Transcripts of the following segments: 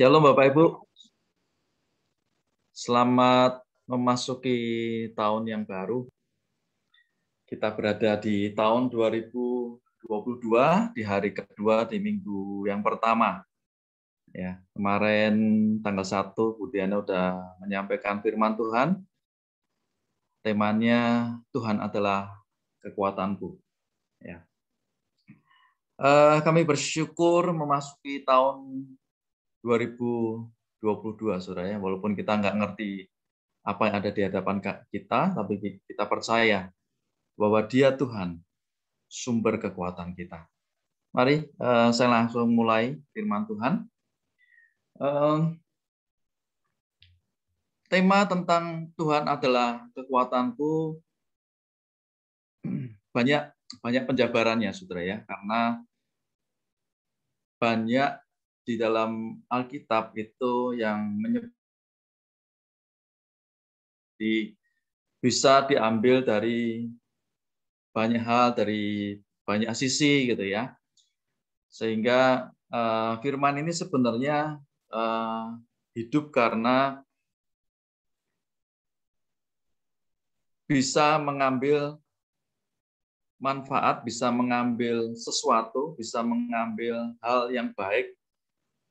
Shalom Bapak Ibu, selamat memasuki tahun yang baru. Kita berada di tahun 2022 di hari kedua di minggu yang pertama. Ya, kemarin tanggal 1 Bu Diana udah menyampaikan firman Tuhan. Temanya Tuhan adalah kekuatanku. Ya. Kami bersyukur memasuki tahun 2022, saudara ya. Walaupun kita nggak ngerti apa yang ada di hadapan kita, tapi kita percaya bahwa Dia Tuhan, sumber kekuatan kita. Mari saya langsung mulai firman Tuhan. Tema tentang Tuhan adalah kekuatanku banyak penjabarannya, saudara ya, karena banyak di dalam Alkitab itu yang bisa diambil dari banyak hal, dari banyak sisi gitu ya. Sehingga firman ini sebenarnya hidup karena bisa mengambil manfaat, bisa mengambil sesuatu, bisa mengambil hal yang baik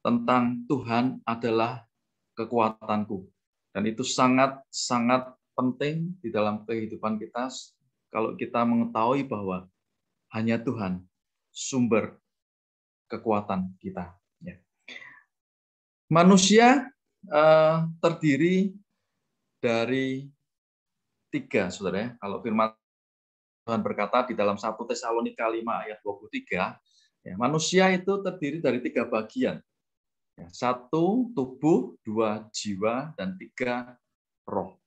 tentang Tuhan adalah kekuatanku. Dan itu sangat penting di dalam kehidupan kita kalau kita mengetahui bahwa hanya Tuhan sumber kekuatan kita. Ya. Manusia terdiri dari 3, saudara ya. Kalau firman Tuhan berkata di dalam 1 Tesalonika 5 ayat 23, ya, manusia itu terdiri dari 3 bagian. Ya, 1 tubuh, 2 jiwa, dan 3 roh.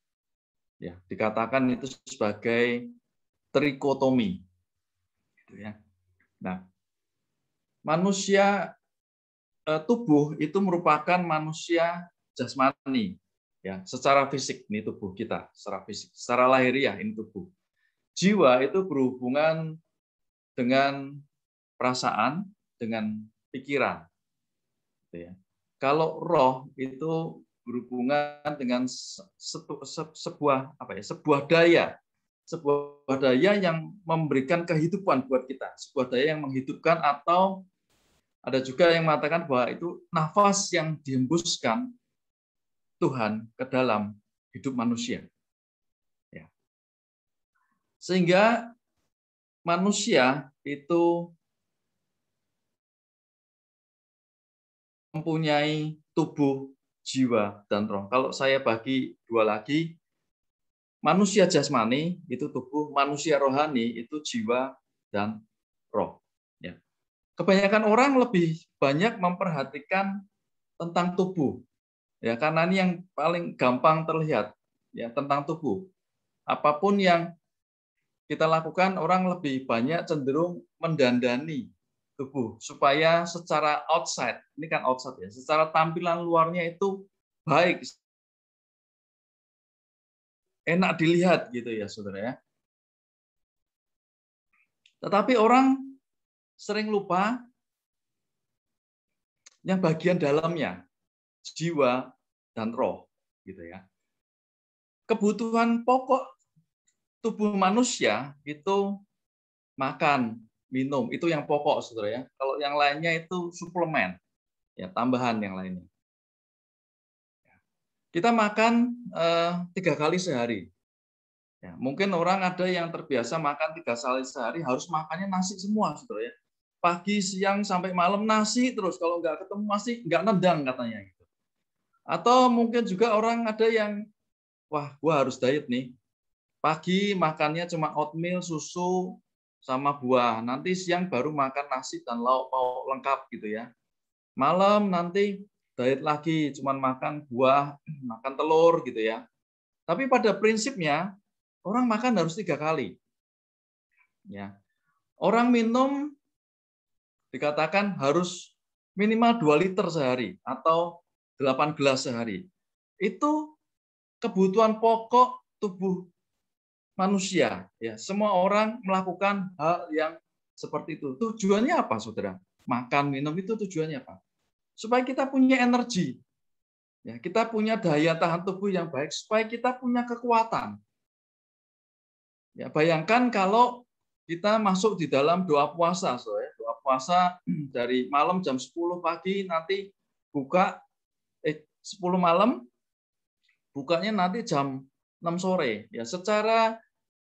Ya, dikatakan itu sebagai trikotomi. Gitu ya. Nah, manusia tubuh itu merupakan manusia jasmani, ya, secara fisik ini tubuh kita, secara fisik, secara lahiriah ini tubuh. Jiwa itu berhubungan dengan perasaan, dengan pikiran. Gitu ya. Kalau roh itu berhubungan dengan sebuah daya yang memberikan kehidupan buat kita, sebuah daya yang menghidupkan, atau ada juga yang mengatakan bahwa itu nafas yang dihembuskan Tuhan ke dalam hidup manusia. Ya. Sehingga manusia itu mempunyai tubuh, jiwa, dan roh. Kalau saya bagi 2 lagi, manusia jasmani itu tubuh, manusia rohani itu jiwa dan roh. Ya. Kebanyakan orang lebih banyak memperhatikan tentang tubuh, ya, karena ini yang paling gampang terlihat, ya, tentang tubuh. Apapun yang kita lakukan, orang lebih banyak cenderung mendandani tubuh supaya secara outside, ini kan outside ya, secara tampilan luarnya itu baik, enak dilihat gitu ya, saudara ya. Tetapi orang sering lupa yang bagian dalamnya, jiwa dan roh, gitu ya. Kebutuhan pokok tubuh manusia itu makan, minum, itu yang pokok, saudara ya. Kalau yang lainnya itu suplemen, ya, tambahan yang lainnya. Kita makan 3 kali sehari. Ya, mungkin orang ada yang terbiasa makan 3 kali sehari, harus makannya nasi semua, saudara ya. Pagi, siang, sampai malam nasi terus. Kalau nggak ketemu nasi, nggak nendang katanya. Gitu. Atau mungkin juga orang ada yang, wah, gua harus diet nih. Pagi makannya cuma oatmeal, susu, sama buah. Nanti siang baru makan nasi dan lauk pauk lengkap gitu ya. Malam nanti diet lagi, cuma makan buah, makan telur gitu ya. Tapi pada prinsipnya orang makan harus 3 kali. Ya. Orang minum dikatakan harus minimal 2 liter sehari atau 8 gelas sehari. Itu kebutuhan pokok tubuh manusia. Ya, semua orang melakukan hal yang seperti itu. Tujuannya apa, saudara? Makan, minum itu tujuannya apa? supaya kita punya energi. Ya, kita punya daya tahan tubuh yang baik, supaya kita punya kekuatan. Ya, bayangkan kalau kita masuk di dalam doa puasa, doa puasa dari malam jam 10 pagi nanti buka 10 malam, bukanya nanti jam 6 sore. Ya, secara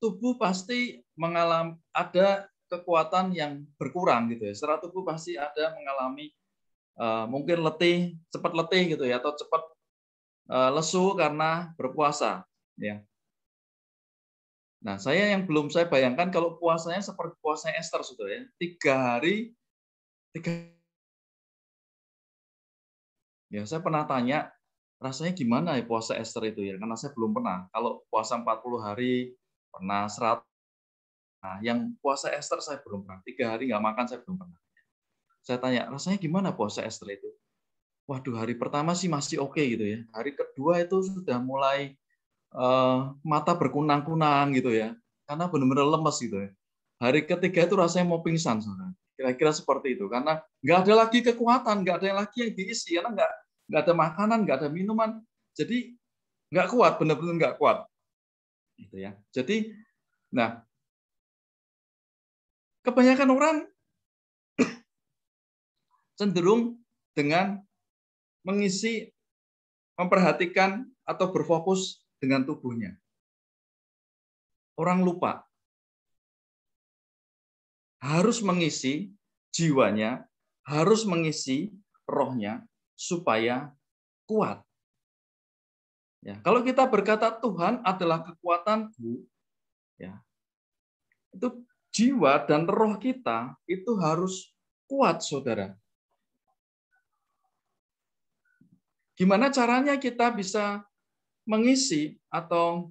tubuh pasti mengalami ada kekuatan yang berkurang gitu ya. Secara tubuh pasti ada mengalami mungkin letih, cepat letih gitu ya, atau cepat lesu karena berpuasa. Ya. Nah, yang belum saya bayangkan kalau puasanya seperti puasanya Esther, saudara ya. 3 hari, 3. Ya, saya pernah tanya, rasanya gimana ya puasa Esther itu ya? Karena saya belum pernah. Kalau puasa 40 hari, pernah 100. Nah, yang puasa Esther saya belum pernah. 3 hari nggak makan saya belum pernah. Saya tanya, rasanya gimana puasa Esther itu? Waduh, hari pertama sih masih oke gitu ya. Hari kedua itu sudah mulai mata berkunang-kunang gitu ya. Karena benar-benar lemes gitu ya. Hari ketiga itu rasanya mau pingsan, saudara. Kira-kira seperti itu. Karena nggak ada lagi kekuatan, nggak ada lagi yang diisi. Karena nggak ada makanan, nggak ada minuman. Jadi nggak kuat, benar-benar nggak kuat. Gitu ya. Jadi, nah, kebanyakan orang cenderung dengan mengisi, memperhatikan atau berfokus dengan tubuhnya. Orang lupa harus mengisi jiwanya, harus mengisi rohnya supaya kuat. Ya, kalau kita berkata Tuhan adalah kekuatanku, ya, itu jiwa dan roh kita itu harus kuat, saudara. Gimana caranya kita bisa mengisi atau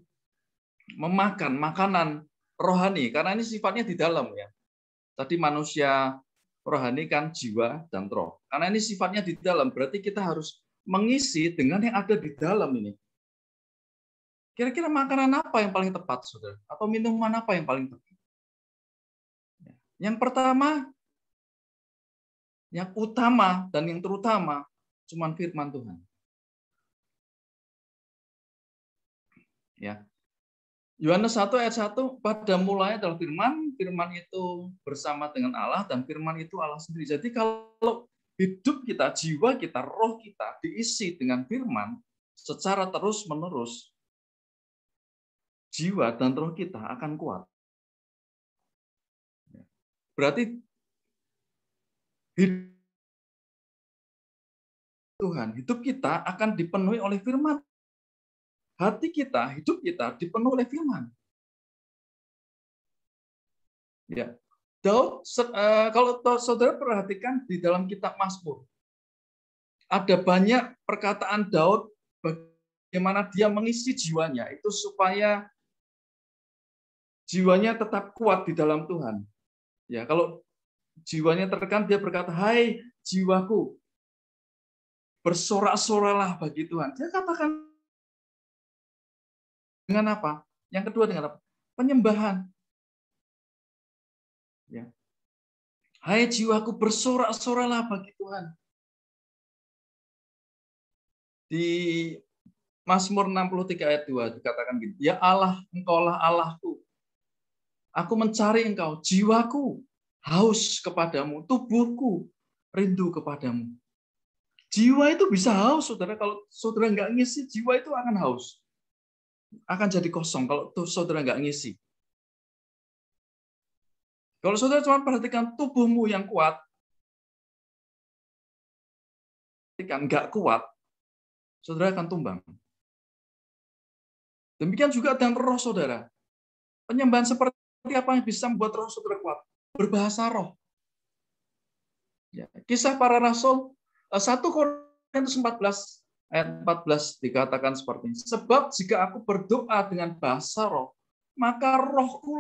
memakan makanan rohani? Karena ini sifatnya di dalam ya. Tadi manusia rohani kan jiwa dan roh. Karena ini sifatnya di dalam, berarti kita harus mengisi dengan yang ada di dalam ini. Kira-kira makanan apa yang paling tepat, saudara? Atau minuman apa yang paling tepat? Yang pertama, yang utama dan yang terutama, cuma firman Tuhan. Ya. Yohanes 1 ayat 1, pada mulanya adalah firman, firman itu bersama dengan Allah, dan firman itu Allah sendiri. Jadi kalau hidup kita, jiwa kita, roh kita diisi dengan firman secara terus-menerus, jiwa dan roh kita akan kuat. Berarti hidup kita akan dipenuhi oleh firman. Hati kita, hidup kita dipenuhi oleh firman. Ya. Daud, kalau saudara perhatikan di dalam kitab Mazmur, ada banyak perkataan Daud bagaimana dia mengisi jiwanya itu supaya jiwanya tetap kuat di dalam Tuhan. Ya, kalau jiwanya tertekan, dia berkata, "Hai jiwaku, bersorak-soralah bagi Tuhan." Dia katakan dengan apa? Yang kedua dengan apa? Penyembahan. Ya. Hai jiwaku, bersorak-soralah bagi Tuhan. Di Mazmur 63 ayat 2 dikatakan gini, "Ya Allah, Engkaulah Allahku. Aku mencari Engkau, jiwaku haus kepadamu, tubuhku rindu kepadamu." Jiwa itu bisa haus, saudara. Kalau saudara nggak ngisi, jiwa itu akan haus. Akan jadi kosong kalau saudara nggak ngisi. Kalau saudara cuma perhatikan tubuhmu yang kuat, nggak kuat, saudara akan tumbang. Demikian juga dengan roh saudara. Penyembahan seperti apa yang bisa membuat roh saudara kuat? Berbahasa roh. Ya, Kisah Para Rasul 1 Korintus 14 ayat 14 dikatakan seperti ini. Sebab jika aku berdoa dengan bahasa roh, maka rohku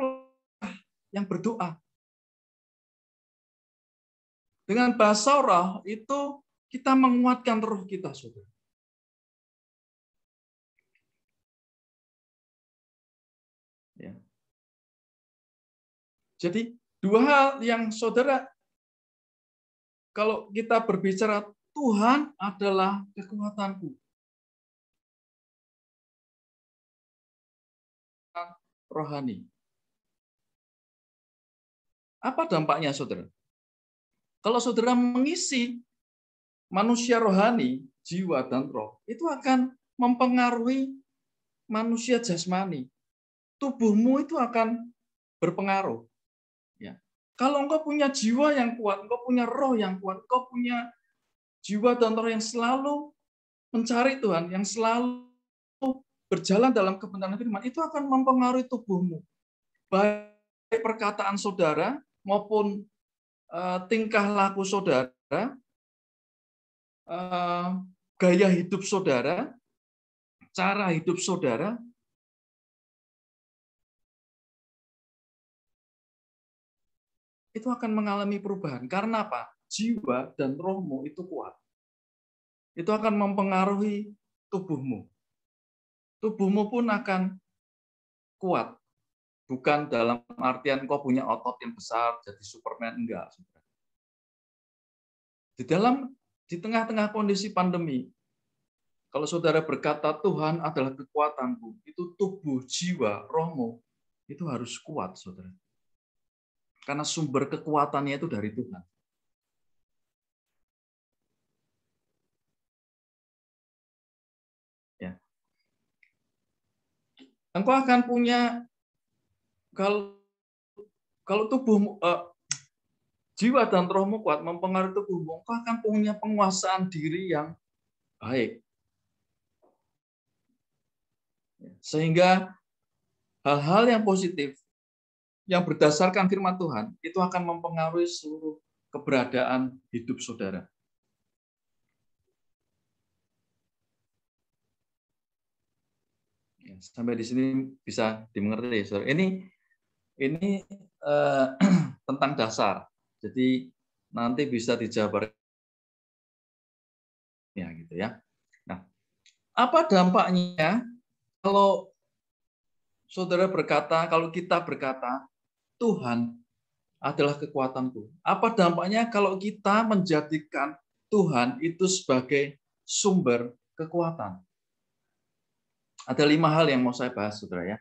yang berdoa. Dengan bahasa roh itu kita menguatkan roh kita, saudara. Ya. Jadi dua hal yang saudara, kalau kita berbicara Tuhan adalah kekuatanku. Rohani. Apa dampaknya, saudara? Kalau saudara mengisi manusia rohani, jiwa dan roh, itu akan mempengaruhi manusia jasmani. Tubuhmu itu akan berpengaruh. Ya. Kalau engkau punya jiwa yang kuat, engkau punya roh yang kuat, engkau punya jiwa dan roh yang selalu mencari Tuhan, yang selalu berjalan dalam kebenaran firman, itu akan mempengaruhi tubuhmu. Baik perkataan saudara maupun tingkah laku saudara, gaya hidup saudara, cara hidup saudara, itu akan mengalami perubahan. Karena apa? Jiwa dan rohmu itu kuat. Itu akan mempengaruhi tubuhmu. Tubuhmu pun akan kuat. Bukan dalam artian kau punya otot yang besar, jadi Superman, enggak. Di tengah-tengah kondisi pandemi, kalau saudara berkata Tuhan adalah kekuatanku, itu tubuh, jiwa, rohmu, itu harus kuat, saudara. Karena sumber kekuatannya itu dari Tuhan. Ya. Engkau akan punya, kalau tubuhmu, jiwa dan rohmu kuat mempengaruhi tubuhmu, engkau akan punya penguasaan diri yang baik. Sehingga hal-hal yang positif yang berdasarkan firman Tuhan itu akan mempengaruhi seluruh keberadaan hidup saudara. Sampai di sini bisa dimengerti, saudara. Ini tentang dasar. Jadi nanti bisa dijabarkan ya gitu ya. Nah, apa dampaknya kalau saudara berkata, kalau kita berkata Tuhan adalah kekuatanku? Apa dampaknya kalau kita menjadikan Tuhan itu sebagai sumber kekuatan? Ada 5 hal yang mau saya bahas, saudara ya.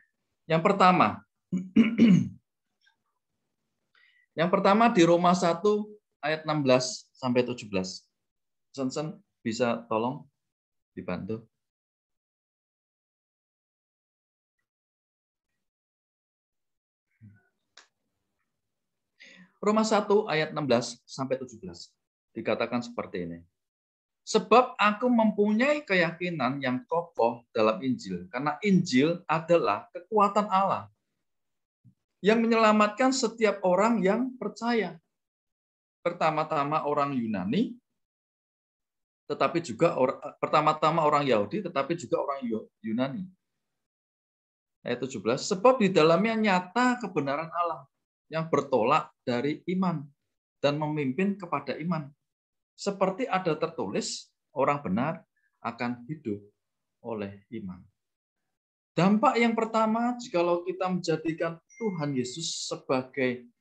Yang pertama, di Roma 1 ayat 16 sampai 17. Sen bisa tolong dibantu. Roma 1 ayat 16 sampai 17. Dikatakan seperti ini. Sebab aku mempunyai keyakinan yang kokoh dalam Injil, karena Injil adalah kekuatan Allah yang menyelamatkan setiap orang yang percaya. Pertama-tama orang Yunani, tetapi juga pertama-tama orang Yahudi, tetapi juga orang Yunani. Ayat 17, sebab di dalamnya nyata kebenaran Allah yang bertolak dari iman dan memimpin kepada iman. Seperti ada tertulis, orang benar akan hidup oleh iman. Dampak yang pertama, jikalau kita menjadikan Tuhan Yesus sebagai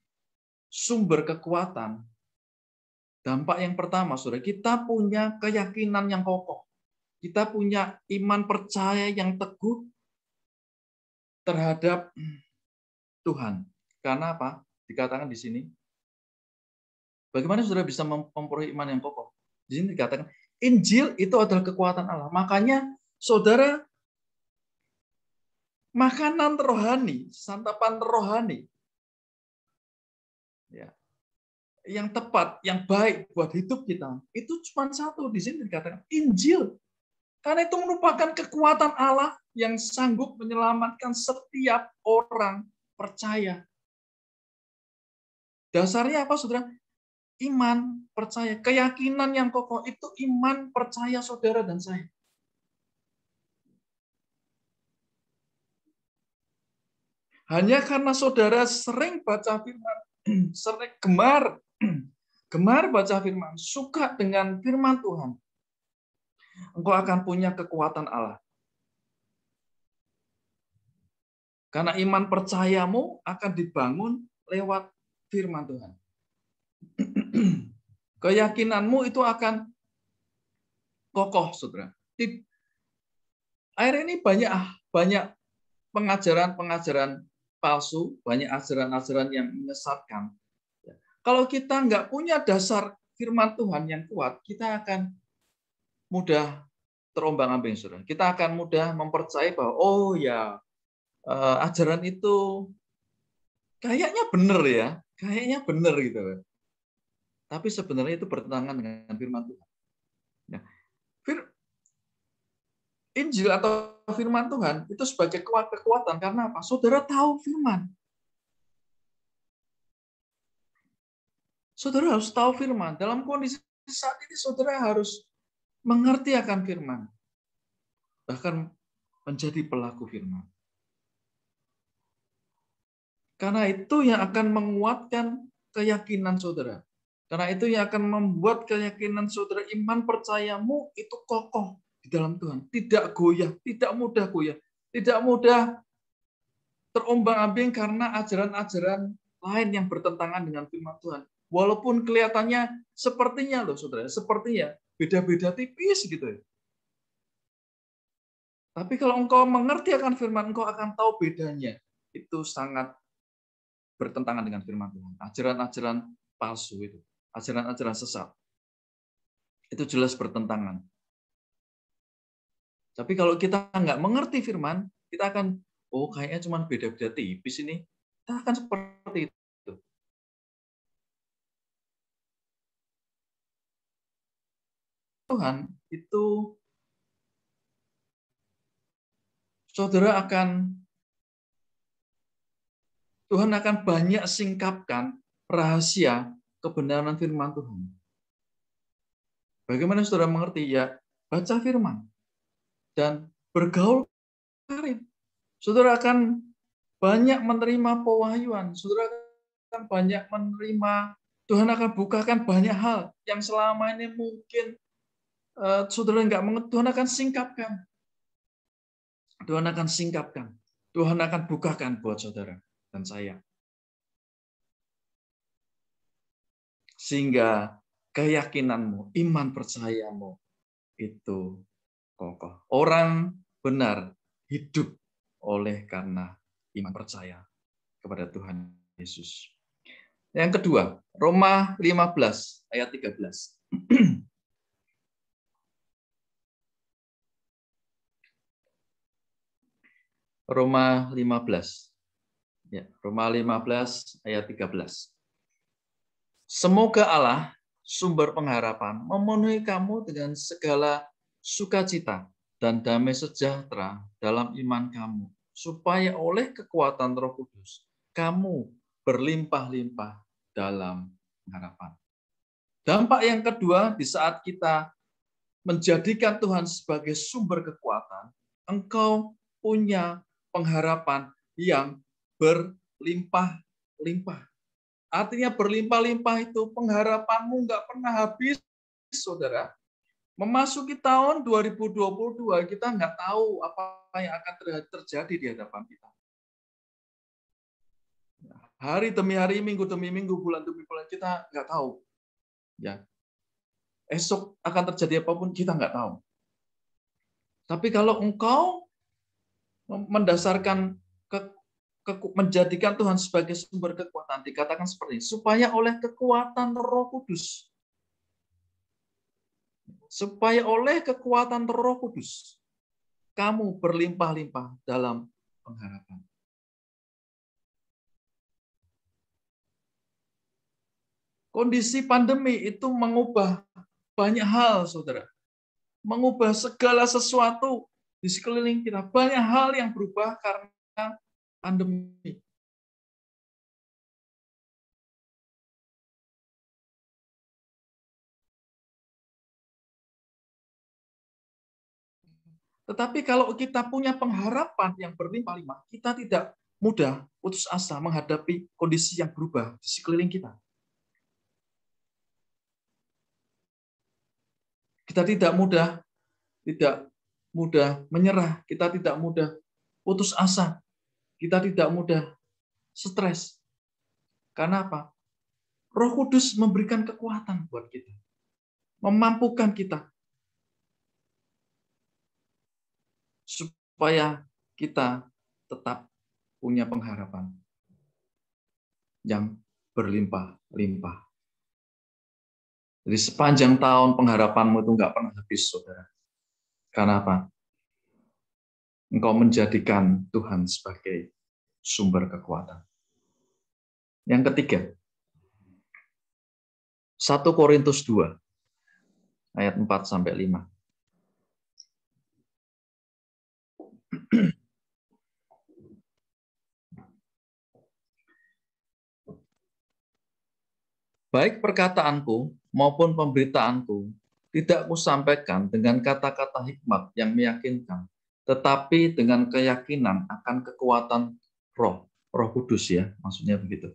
sumber kekuatan, dampak yang pertama, saudara, kita punya keyakinan yang kokoh. Kita punya iman percaya yang teguh terhadap Tuhan. Karena apa? Dikatakan di sini, bagaimana saudara bisa memperoleh iman yang kokoh? Di sini dikatakan, Injil itu adalah kekuatan Allah. Makanya, saudara, makanan rohani, santapan rohani, ya, yang tepat, yang baik buat hidup kita, itu cuma satu. Di sini dikatakan, Injil. Karena itu merupakan kekuatan Allah yang sanggup menyelamatkan setiap orang percaya. Dasarnya apa, saudara? Iman, percaya. Keyakinan yang kokoh itu iman, percaya saudara dan saya. Hanya karena saudara sering baca firman, sering gemar baca firman, suka dengan firman Tuhan, engkau akan punya kekuatan Allah. Karena iman percayamu akan dibangun lewat firman Tuhan. Keyakinanmu itu akan kokoh, saudara. Akhirnya ini banyak pengajaran-pengajaran palsu, banyak ajaran-ajaran yang menyesatkan. Kalau kita nggak punya dasar firman Tuhan yang kuat, kita akan mudah terombang-ambing, saudara. Kita akan mudah mempercayai bahwa oh ya, ajaran itu kayaknya benar ya, kayaknya benar gitu. Tapi sebenarnya itu bertentangan dengan firman Tuhan. Nah, Injil atau firman Tuhan itu sebagai kekuatan karena apa? Saudara tahu firman. Saudara harus tahu firman. Dalam kondisi saat ini saudara harus mengerti akan firman. Bahkan menjadi pelaku firman. Karena itu yang akan menguatkan keyakinan saudara. Karena itu yang akan membuat keyakinan saudara, iman percayamu itu kokoh di dalam Tuhan. Tidak goyah, tidak mudah goyah. Tidak mudah terombang-ambing karena ajaran-ajaran lain yang bertentangan dengan firman Tuhan. Walaupun kelihatannya sepertinya loh saudara, sepertinya beda-beda tipis gitu ya. Tapi kalau engkau mengerti akan firman, engkau akan tahu bedanya. Itu sangat bertentangan dengan firman Tuhan. Ajaran-ajaran palsu itu, ajaran-ajaran sesat. Itu jelas bertentangan. Tapi kalau kita nggak mengerti firman, kita akan, oh kayaknya cuma beda-beda tipis ini. Kita akan seperti itu. Tuhan itu saudara Tuhan akan banyak singkapkan rahasia kebenaran firman Tuhan. Bagaimana saudara mengerti? Ya, baca firman dan bergaul karim. Saudara akan banyak menerima pewahyuan. Saudara akan banyak menerima, Tuhan akan bukakan banyak hal yang selama ini mungkin saudara nggak mengerti. Tuhan akan singkapkan. Tuhan akan singkapkan. Tuhan akan bukakan buat saudara dan saya. Sehingga keyakinanmu, iman percayamu itu kokoh. Orang benar hidup oleh karena iman percaya kepada Tuhan Yesus. Yang kedua, Roma 15 ayat 13. Roma 15. Ya, Roma 15 ayat 13. Semoga Allah, sumber pengharapan, memenuhi kamu dengan segala sukacita dan damai sejahtera dalam iman kamu, supaya oleh kekuatan Roh Kudus, kamu berlimpah-limpah dalam pengharapan. Dampak yang kedua, di saat kita menjadikan Tuhan sebagai sumber kekuatan, engkau punya pengharapan yang berlimpah-limpah. Artinya berlimpah-limpah itu pengharapanmu nggak pernah habis, saudara. Memasuki tahun 2022, kita nggak tahu apa yang akan terjadi di hadapan kita. Hari demi hari, minggu demi minggu, bulan demi bulan, kita nggak tahu. Ya, esok akan terjadi apapun, kita nggak tahu. Tapi kalau engkau mendasarkan menjadikan Tuhan sebagai sumber kekuatan, dikatakan seperti ini, supaya oleh kekuatan Roh Kudus, supaya oleh kekuatan Roh Kudus, kamu berlimpah-limpah dalam pengharapan. Kondisi pandemi itu mengubah banyak hal, saudara. Mengubah segala sesuatu di sekeliling kita. Banyak hal yang berubah karena pandemi. Tetapi kalau kita punya pengharapan yang berlimpah-limpah, kita tidak mudah putus asa menghadapi kondisi yang berubah di sekeliling kita. Kita tidak mudah menyerah, kita tidak mudah putus asa, kita tidak mudah stres. Karena apa? Roh Kudus memberikan kekuatan buat kita, memampukan kita supaya kita tetap punya pengharapan yang berlimpah-limpah. Jadi sepanjang tahun pengharapanmu itu nggak pernah habis, saudara. Karena apa? Engkau menjadikan Tuhan sebagai sumber kekuatan. Yang ketiga, 1 Korintus 2, ayat 4-5. Baik perkataanku maupun pemberitaanku tidak kusampaikan dengan kata-kata hikmat yang meyakinkan, tetapi dengan keyakinan akan kekuatan Roh Kudus ya, maksudnya begitu.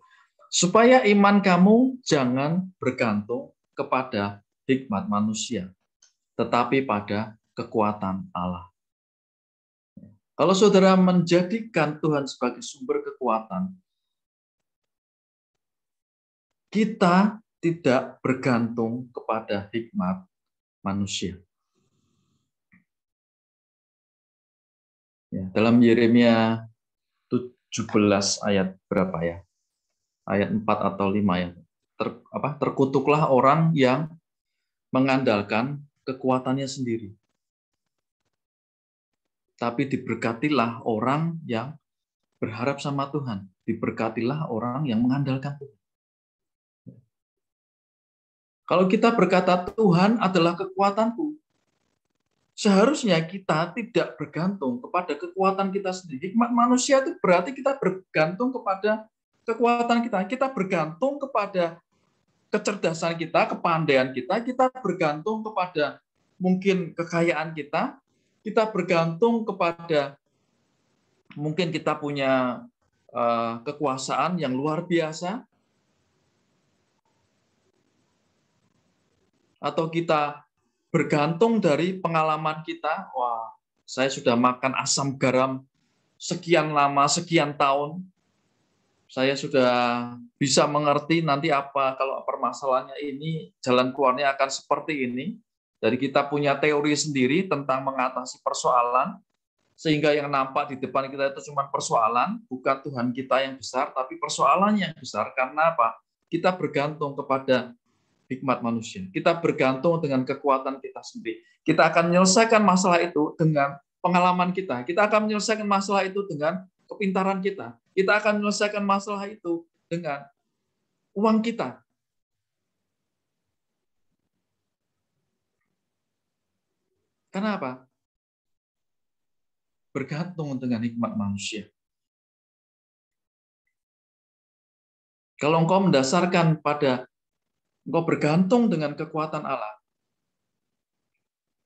Supaya iman kamu jangan bergantung kepada hikmat manusia, tetapi pada kekuatan Allah. Kalau saudara menjadikan Tuhan sebagai sumber kekuatan, kita tidak bergantung kepada hikmat manusia. Ya, dalam Yeremia 17 ayat berapa ya? Ayat 4 atau 5 ya. Terkutuklah orang yang mengandalkan kekuatannya sendiri. Tapi diberkatilah orang yang berharap sama Tuhan. Diberkatilah orang yang mengandalkan Tuhan. Kalau kita berkata Tuhan adalah kekuatanku, seharusnya kita tidak bergantung kepada kekuatan kita sendiri. Hikmat manusia itu berarti kita bergantung kepada kekuatan kita. Kita bergantung kepada kecerdasan kita, kepandaian kita. Kita bergantung kepada mungkin kekayaan kita. Kita bergantung kepada mungkin kita punya kekuasaan yang luar biasa. Atau kita bergantung dari pengalaman kita, wah, saya sudah makan asam garam sekian lama, sekian tahun, saya sudah bisa mengerti nanti apa kalau permasalahannya ini, jalan keluarnya akan seperti ini. Jadi kita punya teori sendiri tentang mengatasi persoalan, sehingga yang nampak di depan kita itu cuma persoalan, bukan Tuhan kita yang besar, tapi persoalan yang besar. Karena apa? Kita bergantung kepada hikmat manusia. Kita bergantung dengan kekuatan kita sendiri. Kita akan menyelesaikan masalah itu dengan pengalaman kita. Kita akan menyelesaikan masalah itu dengan kepintaran kita. Kita akan menyelesaikan masalah itu dengan uang kita. Karena apa? Bergantung dengan hikmat manusia. Kalau engkau mendasarkan pada engkau bergantung dengan kekuatan Allah,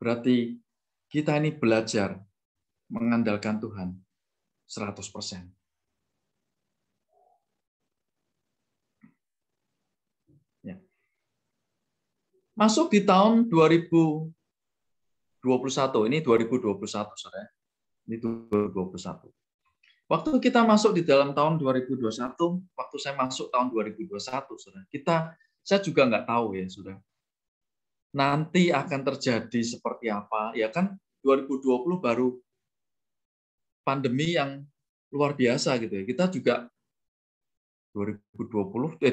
berarti kita ini belajar mengandalkan Tuhan 100%. Ya. Masuk di tahun 2021, ini 2021, saudara. Ini 2021. Waktu kita masuk di dalam tahun 2021, waktu saya masuk tahun 2021, saudara, saya juga nggak tahu ya, saudara. Nanti akan terjadi seperti apa? Ya kan 2020 baru pandemi yang luar biasa gitu ya. Kita juga 2021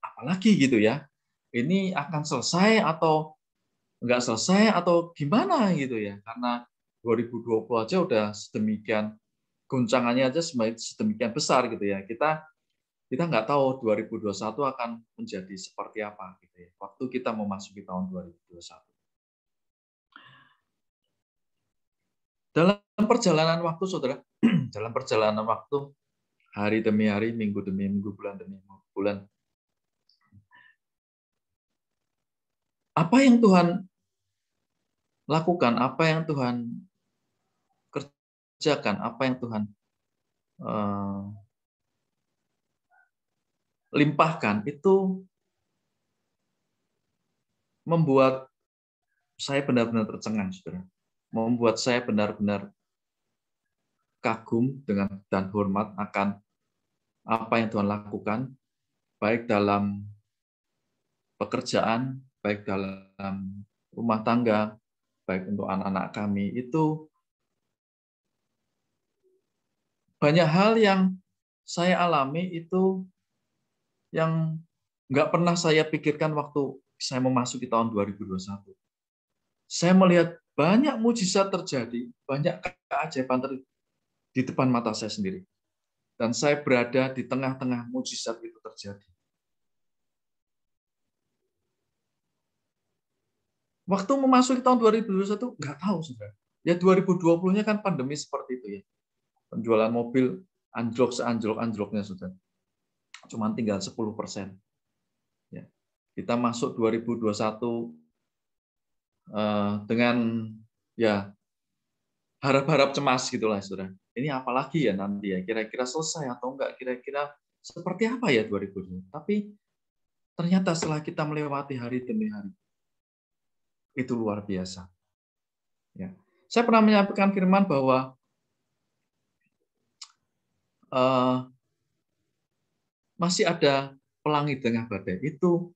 apalagi gitu ya. Ini akan selesai atau nggak selesai atau gimana gitu ya. Karena 2020 aja udah sedemikian goncangannya aja sedemikian besar gitu ya. Kita nggak tahu 2021 akan menjadi seperti apa gitu ya. Waktu kita memasuki tahun 2021. Dalam perjalanan waktu, saudara, dalam perjalanan waktu, hari demi hari, minggu demi minggu, bulan demi bulan, apa yang Tuhan lakukan, apa yang Tuhan kerjakan, apa yang Tuhan limpahkan, itu membuat saya benar-benar tercengang, saudara. Membuat saya benar-benar kagum dan hormat akan apa yang Tuhan lakukan, baik dalam pekerjaan, baik dalam rumah tangga, baik untuk anak-anak kami, itu banyak hal yang saya alami itu yang nggak pernah saya pikirkan waktu saya memasuki tahun 2021. Saya melihat banyak mujizat terjadi, banyak keajaiban terjadi di depan mata saya sendiri. Dan saya berada di tengah-tengah mujizat itu terjadi. Waktu memasuki tahun 2021, nggak tahu, saudara. Ya 2020-nya kan pandemi seperti itu ya. Penjualan mobil anjlok seanjlok-anjloknya, saudara. Cuma tinggal 10%. Ya. Kita masuk 2021 dengan ya harap-harap cemas gitulah, saudara. Ini apalagi ya nanti ya, kira-kira selesai atau enggak, kira-kira seperti apa ya 2020. Tapi ternyata setelah kita melewati hari demi hari, itu luar biasa. Ya. Saya pernah menyampaikan firman bahwa masih ada pelangi di tengah badai. Itu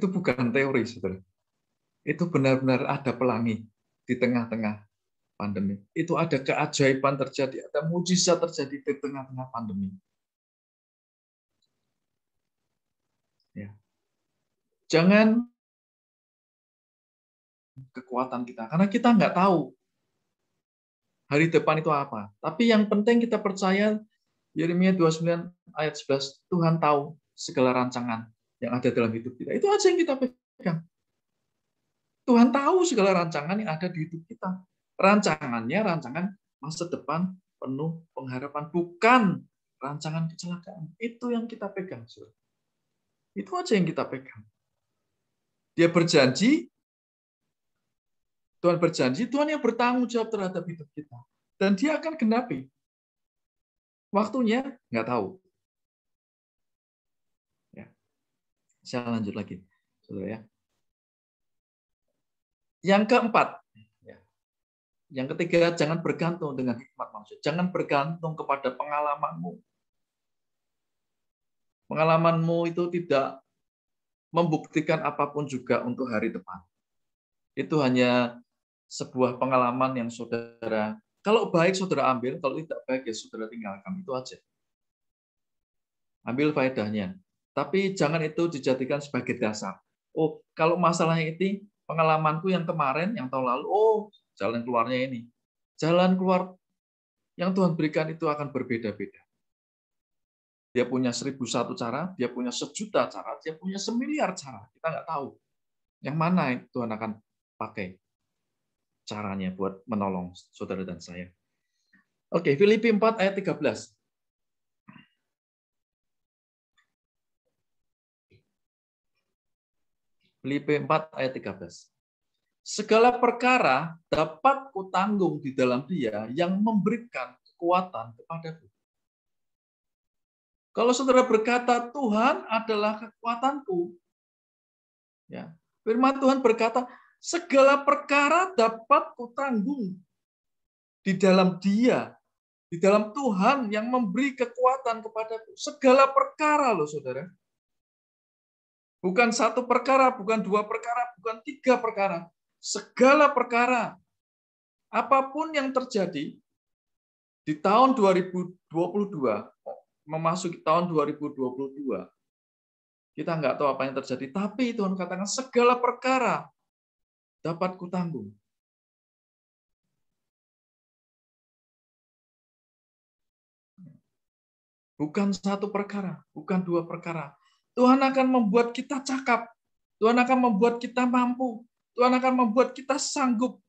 bukan teori, saudara. Itu benar-benar ada pelangi di tengah-tengah pandemi. Itu ada keajaiban terjadi, ada mujizat terjadi di tengah-tengah pandemi. Ya. Jangan kekuatan kita, karena kita nggak tahu hari depan itu apa. Tapi yang penting kita percaya, Yeremia 29 ayat 11, Tuhan tahu segala rancangan yang ada dalam hidup kita. Itu aja yang kita pegang. Tuhan tahu segala rancangan yang ada di hidup kita. Rancangannya, rancangan masa depan penuh pengharapan. Bukan rancangan kecelakaan. Itu yang kita pegang. Itu aja yang kita pegang. Dia berjanji, Tuhan berjanji, Tuhan yang bertanggung jawab terhadap hidup kita. Dan dia akan genapi. Waktunya, nggak tahu. Ya. Saya lanjut lagi. Saudara ya. Yang keempat, yang ketiga, jangan bergantung dengan hikmat manusia. Jangan bergantung kepada pengalamanmu. Pengalamanmu itu tidak membuktikan apapun juga untuk hari depan. Itu hanya sebuah pengalaman yang saudara, kalau baik saudara ambil, kalau tidak baik ya saudara tinggalkan. Itu aja. Ambil faedahnya. Tapi jangan itu dijadikan sebagai dasar. Oh, kalau masalahnya itu pengalamanku yang kemarin, yang tahun lalu, oh, jalan keluarnya ini. Jalan keluar yang Tuhan berikan itu akan berbeda-beda. Dia punya 1001 cara, dia punya 1.000.000 cara, dia punya 1.000.000.000 cara. Kita nggak tahu yang mana Tuhan akan pakai caranya buat menolong saudara dan saya. Oke, Filipi 4 ayat 13. Filipi 4 ayat 13. Segala perkara dapat kutanggung di dalam Dia yang memberikan kekuatan kepadaku. Kalau saudara berkata, Tuhan adalah kekuatanku. Ya. Firman Tuhan berkata, segala perkara dapat kutanggung di dalam Dia, di dalam Tuhan yang memberi kekuatan kepadaku. Segala perkara loh saudara. Bukan satu perkara, bukan dua perkara, bukan tiga perkara. Segala perkara. Apapun yang terjadi di tahun 2022, memasuki tahun 2022, kita nggak tahu apa yang terjadi, tapi Tuhan katakan segala perkara dapat kutanggung. Bukan satu perkara, bukan dua perkara. Tuhan akan membuat kita cakap. Tuhan akan membuat kita mampu. Tuhan akan membuat kita sanggup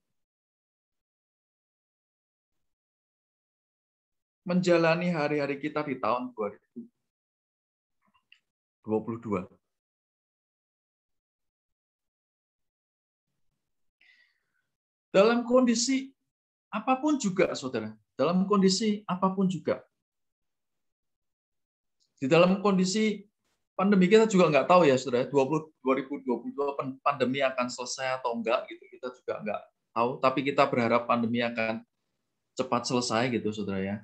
menjalani hari-hari kita di tahun 2022. Dalam kondisi apapun juga, saudara. Dalam kondisi apapun juga. Di dalam kondisi pandemi kita juga nggak tahu ya, saudara. 2022 pandemi akan selesai atau enggak, gitu. Kita juga nggak tahu. Tapi kita berharap pandemi akan cepat selesai, gitu, saudara ya.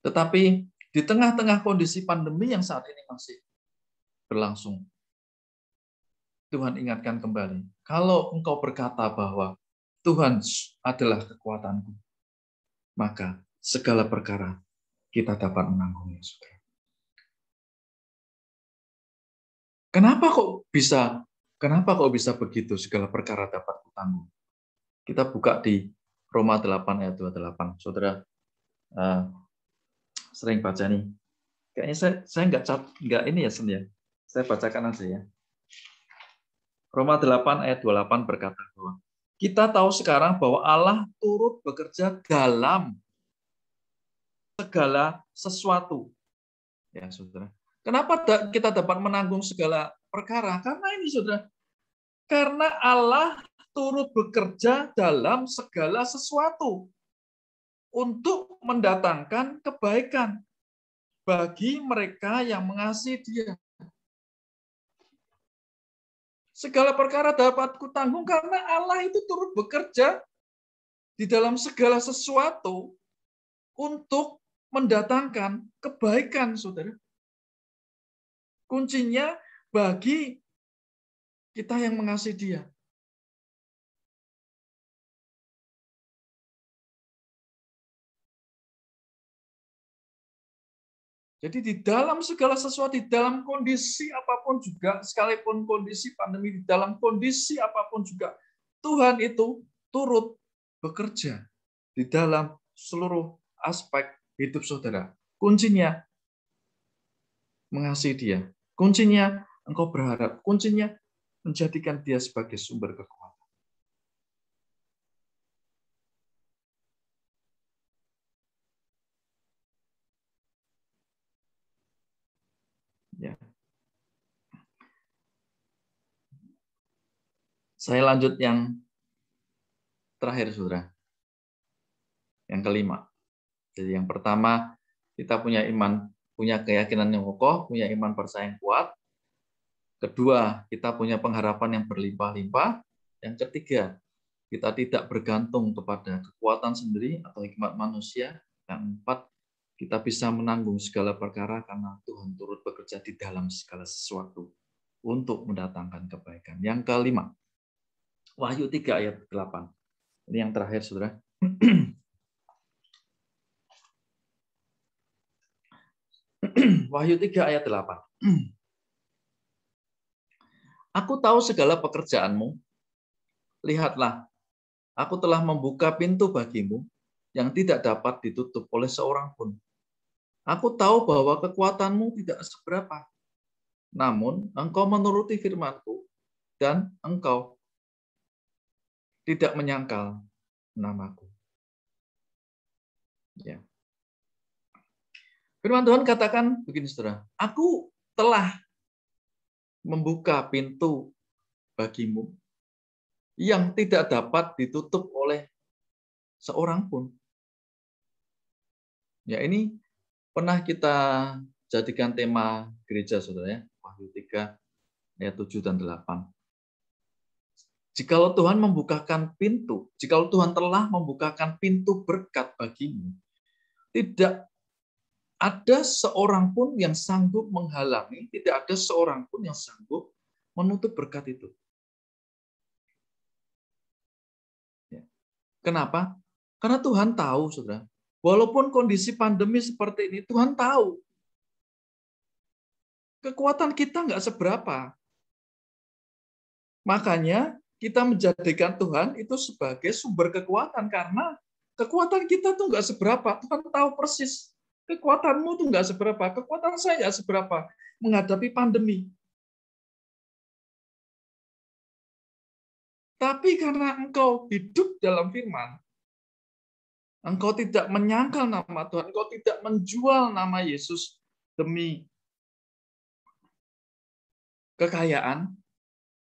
Tetapi di tengah-tengah kondisi pandemi yang saat ini masih berlangsung, Tuhan ingatkan kembali, kalau engkau berkata bahwa Tuhan adalah kekuatanku, maka segala perkara kita dapat menanggungnya. Saudara. Kenapa kok bisa begitu segala perkara dapat kutanggung? Kita buka di Roma 8 ayat 28. Saudara sering baca nih. Kayaknya saya nggak ini ya, Sen ya. Saya bacakan aja ya. Roma 8 ayat 28 berkata bahwa kita tahu sekarang bahwa Allah turut bekerja dalam segala sesuatu. Ya, Saudara. Kenapa kita dapat menanggung segala perkara? Karena ini, Saudara. Karena Allah turut bekerja dalam segala sesuatu untuk mendatangkan kebaikan bagi mereka yang mengasihi Dia. Segala perkara dapat kutanggung karena Allah itu turut bekerja di dalam segala sesuatu untuk mendatangkan kebaikan, Saudara. Kuncinya bagi kita yang mengasihi Dia. Jadi di dalam segala sesuatu, di dalam kondisi apapun juga, sekalipun kondisi pandemi, di dalam kondisi apapun juga, Tuhan itu turut bekerja di dalam seluruh aspek hidup saudara. Kuncinya mengasihi Dia. Kuncinya engkau berharap. Kuncinya menjadikan Dia sebagai sumber kekuatan. Ya. Saya lanjut yang terakhir, saudara. Yang kelima. Jadi yang pertama, kita punya iman, punya keyakinan yang kokoh, punya iman percaya yang kuat. Kedua, kita punya pengharapan yang berlimpah-limpah. Yang ketiga, kita tidak bergantung kepada kekuatan sendiri atau hikmat manusia. Yang keempat, kita bisa menanggung segala perkara karena Tuhan turut bekerja di dalam segala sesuatu untuk mendatangkan kebaikan. Yang kelima, Wahyu 3 ayat 8. Ini yang terakhir, saudara. Wahyu 3 ayat 8. Aku tahu segala pekerjaanmu. Lihatlah, aku telah membuka pintu bagimu yang tidak dapat ditutup oleh seorang pun. Aku tahu bahwa kekuatanmu tidak seberapa. Namun, engkau menuruti firman-Ku dan engkau tidak menyangkal namaku. Ya. Firman Tuhan katakan begini, saudara. Aku telah membuka pintu bagimu yang tidak dapat ditutup oleh seorang pun. Ya, ini pernah kita jadikan tema gereja, saudara ya. Wahyu 3 ayat 7 dan 8. Jikalau Tuhan membukakan pintu, jikalau Tuhan telah membukakan pintu berkat bagimu, tidak ada seorang pun yang sanggup menghalangi, tidak ada seorang pun yang sanggup menutup berkat itu. Kenapa? Karena Tuhan tahu, saudara. Walaupun kondisi pandemi seperti ini, Tuhan tahu. Kekuatan kita nggak seberapa. Makanya kita menjadikan Tuhan itu sebagai sumber kekuatan. Karena kekuatan kita tuh nggak seberapa. Tuhan tahu persis. Kekuatanmu tuh nggak seberapa. Kekuatan saya nggak seberapa menghadapi pandemi. Tapi karena engkau hidup dalam firman, engkau tidak menyangkal nama Tuhan, engkau tidak menjual nama Yesus demi kekayaan,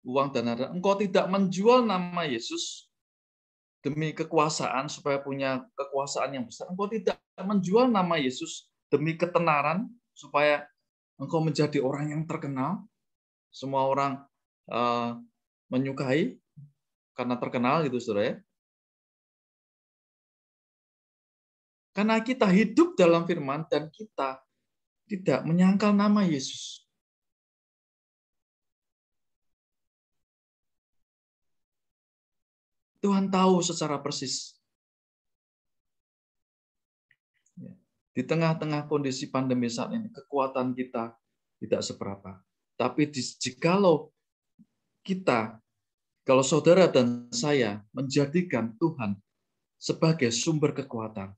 uang dan harta. Engkau tidak menjual nama Yesus demi kekuasaan supaya punya kekuasaan yang besar. Engkau tidak menjual nama Yesus demi ketenaran supaya engkau menjadi orang yang terkenal. Semua orang menyukai karena terkenal gitu, saudara ya. Karena kita hidup dalam firman dan kita tidak menyangkal nama Yesus. Tuhan tahu secara persis. Di tengah-tengah kondisi pandemi saat ini, kekuatan kita tidak seberapa. Tapi jikalau kita, kalau saudara dan saya menjadikan Tuhan sebagai sumber kekuatan,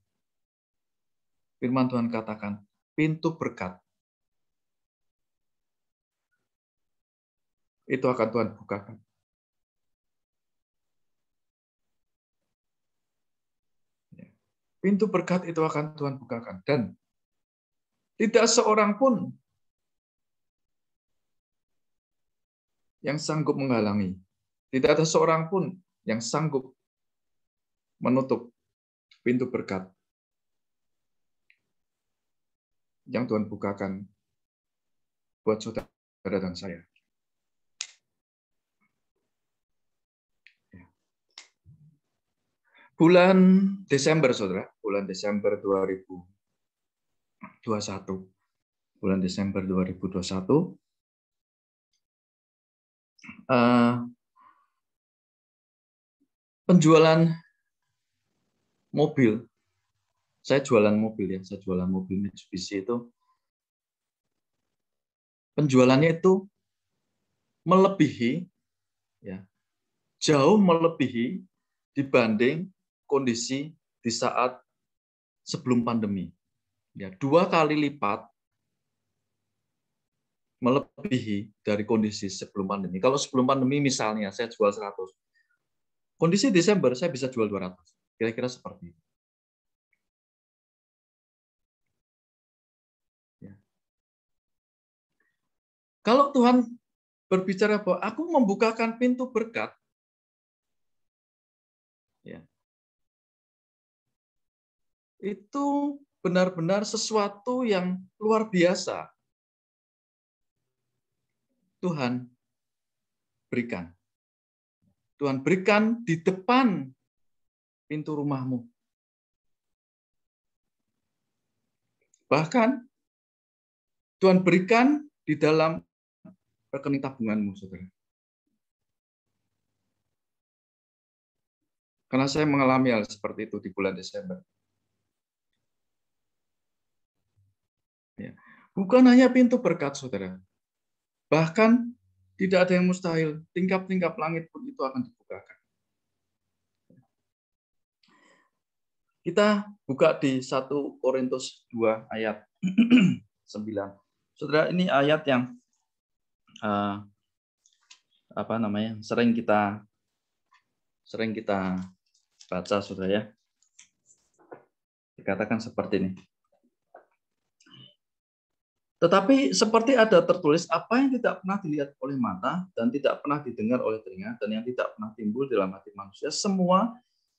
firman Tuhan katakan, pintu berkat itu akan Tuhan bukakan. Pintu berkat itu akan Tuhan bukakan. Dan tidak seorang pun yang sanggup menghalangi. Tidak ada seorang pun yang sanggup menutup pintu berkat yang Tuhan bukakan buat saudara dan saya. Bulan Desember, saudara, bulan Desember 2021. Bulan Desember 2021, penjualan mobil, saya jualan mobil Mitsubishi itu, penjualannya itu melebihi, ya, jauh melebihi dibanding kondisi di saat sebelum pandemi. Ya, 2 kali lipat melebihi dari kondisi sebelum pandemi. Kalau sebelum pandemi misalnya saya jual 100, kondisi Desember saya bisa jual 200. Kira-kira seperti itu. Ya. Kalau Tuhan berbicara bahwa aku membukakan pintu berkat, ya, itu benar-benar sesuatu yang luar biasa Tuhan berikan. Tuhan berikan di depan pintu rumahmu. Bahkan Tuhan berikan di dalam rekening tabunganmu, saudara. Karena saya mengalami hal seperti itu di bulan Desember. Ya. Bukan hanya pintu berkat, saudara. Bahkan tidak ada yang mustahil. Tingkap-tingkap langit pun itu akan dibukakan. Kita buka di 1 Korintus 2 ayat 9. Saudara, ini ayat yang sering kita baca, saudara, ya. Dikatakan seperti ini. Tetapi seperti ada tertulis, apa yang tidak pernah dilihat oleh mata dan tidak pernah didengar oleh telinga dan yang tidak pernah timbul dalam hati manusia, semua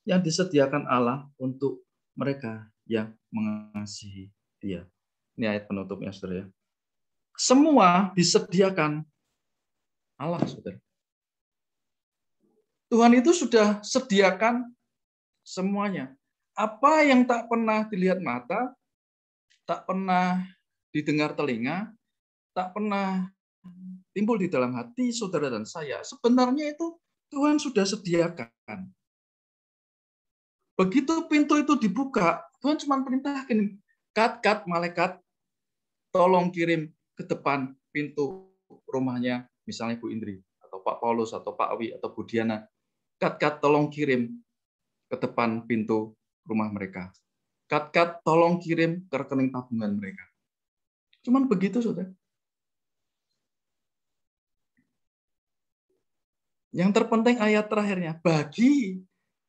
yang disediakan Allah untuk mereka yang mengasihi Dia. Ini ayat penutupnya, saudara, ya. Semua disediakan Allah, saudara. Tuhan itu sudah sediakan semuanya. Apa yang tak pernah dilihat mata, tak pernah didengar telinga, tak pernah timbul di dalam hati saudara dan saya, sebenarnya itu Tuhan sudah sediakan. Begitu pintu itu dibuka, Tuhan cuma perintahkan, kat malaikat, tolong kirim ke depan pintu rumahnya, misalnya Bu Indri, atau Pak Paulus, atau Pak Wi, atau Bu Diana. Kat tolong kirim ke depan pintu rumah mereka. Kat tolong kirim ke rekening tabungan mereka. Cuman begitu, saudara. Yang terpenting ayat terakhirnya, bagi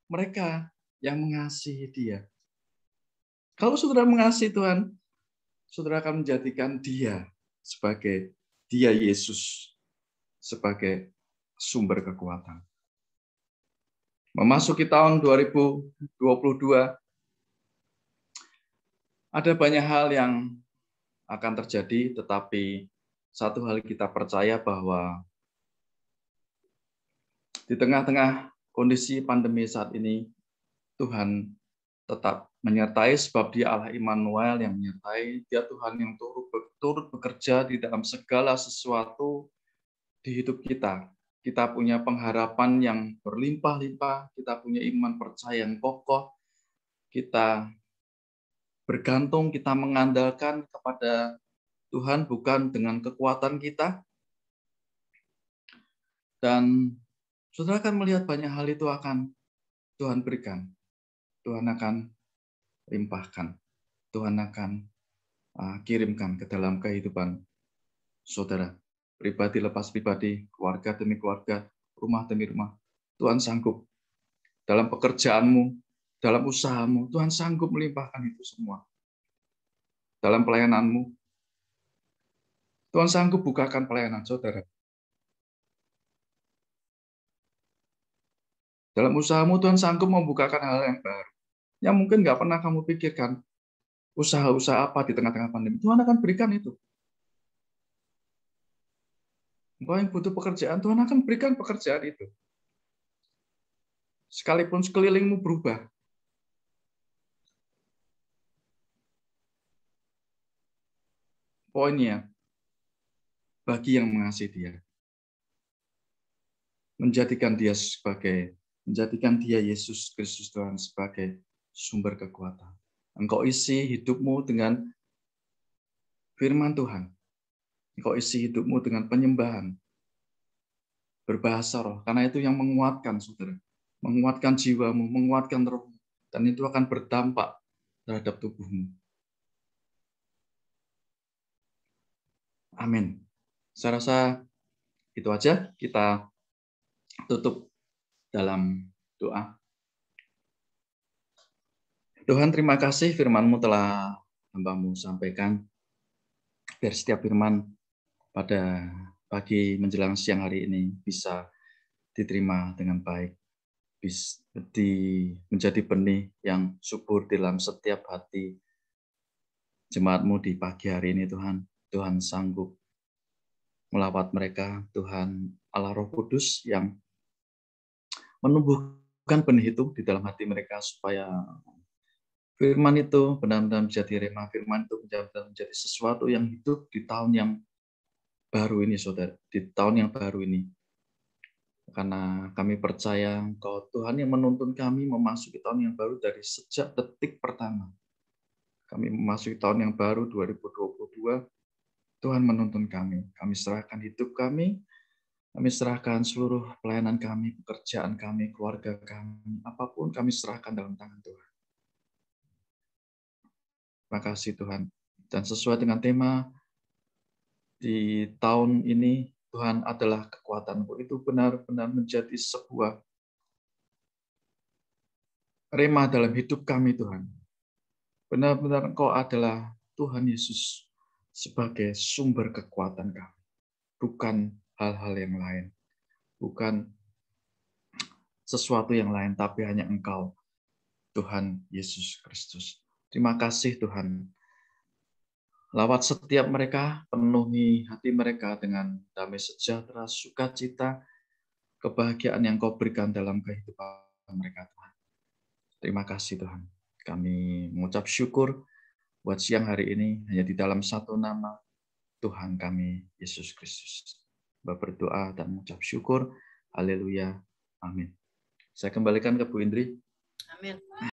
mereka yang mengasihi Dia. Kalau saudara mengasihi Tuhan, saudara akan menjadikan Dia sebagai Dia Yesus sebagai sumber kekuatan. Memasuki tahun 2022, ada banyak hal yang akan terjadi, tetapi satu hal kita percaya bahwa di tengah-tengah kondisi pandemi saat ini, Tuhan tetap menyertai sebab Dia Allah Immanuel yang menyertai. Dia Tuhan yang turut bekerja di dalam segala sesuatu di hidup kita. kita punya pengharapan yang berlimpah-limpah, kita punya iman percaya yang kokoh, kita bergantung, kita mengandalkan kepada Tuhan bukan dengan kekuatan kita. Dan saudara akan melihat banyak hal itu akan Tuhan berikan. Tuhan akan limpahkan. Tuhan akan kirimkan ke dalam kehidupan saudara. Pribadi lepas pribadi, keluarga demi keluarga, rumah demi rumah. Tuhan sanggup. Dalam pekerjaanmu, dalam usahamu, Tuhan sanggup melimpahkan itu semua. Dalam pelayananmu, Tuhan sanggup bukakan pelayanan saudara. Dalam usahamu, Tuhan sanggup membukakan hal yang baru. Yang mungkin nggak pernah kamu pikirkan. Usaha-usaha apa di tengah-tengah pandemi. Tuhan akan berikan itu. Engkau yang butuh pekerjaan, Tuhan akan berikan pekerjaan itu. Sekalipun sekelilingmu berubah. Poinnya, bagi yang mengasihi dia. Menjadikan dia Yesus Kristus Tuhan sebagai sumber kekuatan. Engkau isi hidupmu dengan firman Tuhan. Engkau isi hidupmu dengan penyembahan. Berbahasa roh. Karena itu yang menguatkan, saudara. Menguatkan jiwamu, menguatkan rohmu. Dan itu akan berdampak terhadap tubuhmu. Amin. Saya rasa itu aja. Kita tutup dalam doa. Tuhan, terima kasih firman-Mu telah hamba-Mu sampaikan. Biar setiap firman pada pagi menjelang siang hari ini bisa diterima dengan baik. Bisa menjadi benih yang subur dalam setiap hati jemaat-Mu di pagi hari ini, Tuhan. Tuhan sanggup melawat mereka, Tuhan Allah Roh Kudus yang menumbuhkan benih itu di dalam hati mereka supaya firman itu benar-benar menjadi rema, firman itu benar-benar menjadi sesuatu yang hidup di tahun yang baru ini, saudara. Di tahun yang baru ini. Karena kami percaya Engkau Tuhan yang menuntun kami memasuki tahun yang baru dari sejak detik pertama. Kami memasuki tahun yang baru 2022. Tuhan menuntun kami. Kami serahkan hidup kami. Kami serahkan seluruh pelayanan kami, pekerjaan kami, keluarga kami. Apapun kami serahkan dalam tangan Tuhan. Terima kasih Tuhan. Dan sesuai dengan tema di tahun ini, Tuhan adalah kekuatanku. Itu benar-benar menjadi sebuah rema dalam hidup kami, Tuhan. Benar-benar Engkau adalah Tuhan Yesus sebagai sumber kekuatan kami. Bukan hal-hal yang lain. Bukan sesuatu yang lain, tapi hanya Engkau, Tuhan Yesus Kristus. Terima kasih Tuhan. Lawat setiap mereka, penuhi hati mereka dengan damai sejahtera, sukacita, kebahagiaan yang Kau berikan dalam kehidupan mereka, Tuhan. Terima kasih Tuhan. Kami mengucap syukur buat siang hari ini hanya di dalam satu nama Tuhan kami, Yesus Kristus. Berdoa dan mengucap syukur. Haleluya. Amin. Saya kembalikan ke Bu Indri. Amin.